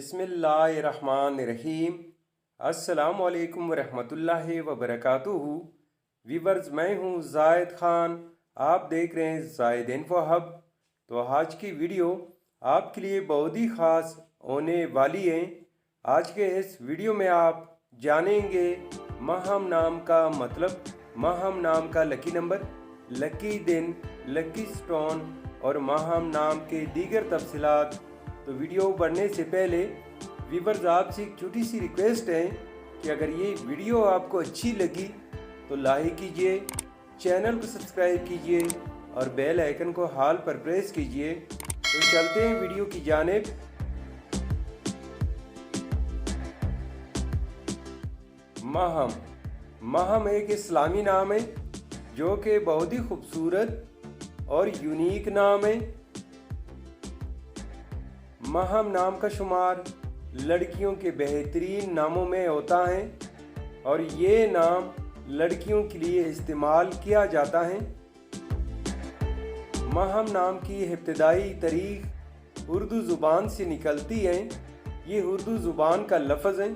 बिस्मिल्लाहिर्रहमानिर्रहीम। अस्सलामु अलैकुम वरहमतुल्लाहि वबरकातुहू। वीवर्स, मैं हूँ जायद ख़ान। आप देख रहे हैं जायद इन्फो हब। तो आज की वीडियो आपके लिए बहुत ही ख़ास होने वाली है। आज के इस वीडियो में आप जानेंगे महम नाम का मतलब, महम नाम का लकी नंबर, लकी दिन, लकी स्टोन और महम नाम के दीगर तफसीलात। तो वीडियो बढ़ने से पहले व्यूअर्स, आपसे एक छोटी सी रिक्वेस्ट है कि अगर ये वीडियो आपको अच्छी लगी तो लाइक कीजिए, चैनल को सब्सक्राइब कीजिए और बेल आइकन को हाल पर प्रेस कीजिए। तो चलते हैं वीडियो की जानिब। महम, महम एक इस्लामी नाम है जो कि बहुत ही खूबसूरत और यूनिक नाम है। महम नाम का शुमार लड़कियों के बेहतरीन नामों में होता है और ये नाम लड़कियों के लिए इस्तेमाल किया जाता है। महम नाम की इब्तिदाई तारीख उर्दू ज़ुबान से निकलती है। ये उर्दू ज़ुबान का लफ्ज़ है।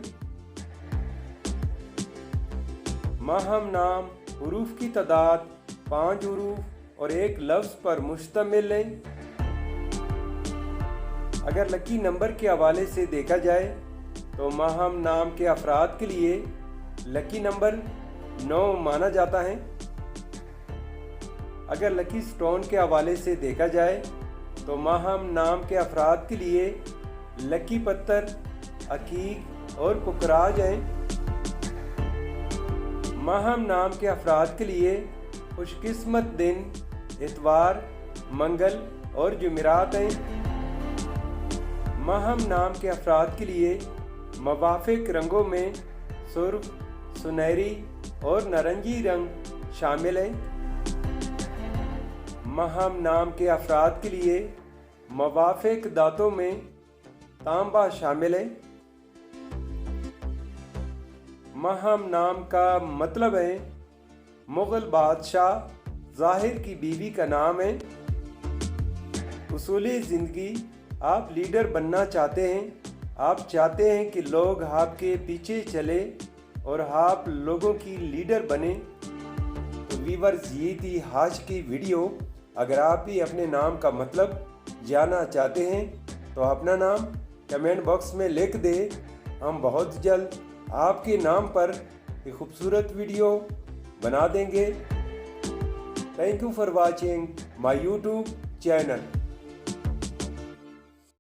महम नाम हुरूफ की तादाद 5 हुरूफ और एक लफ्ज़ पर मुश्तमिल है। अगर लकी नंबर के हवाले से देखा जाए तो महम नाम के अफराद के लिए लकी नंबर 9 माना जाता है। अगर लकी स्टोन के हवाले से देखा जाए तो महम नाम के अफराद के लिए लकी पत्थर अकीक और पुकराज है। महम नाम के अफराद के लिए खुशकिस्मत दिन इतवार, मंगल और जुमेरात हैं। महम नाम के अफराद के लिए मवाफिक रंगों में सुर्ख, सुनहरी और नारंगी रंग शामिल हैं। महम नाम के अफराद के लिए मवाफिक दांतों में तांबा शामिल है। महम नाम का मतलब है मुग़ल बादशाह ज़ाहिर की बीवी का नाम है। उसूली ज़िंदगी, आप लीडर बनना चाहते हैं, आप चाहते हैं कि लोग आपके पीछे चले और आप लोगों की लीडर बने। तो व्यूअर्स, ये थी आज की वीडियो। अगर आप भी अपने नाम का मतलब जानना चाहते हैं तो अपना नाम कमेंट बॉक्स में लिख दें। हम बहुत जल्द आपके नाम पर एक खूबसूरत वीडियो बना देंगे। Thank you for watching my YouTube channel.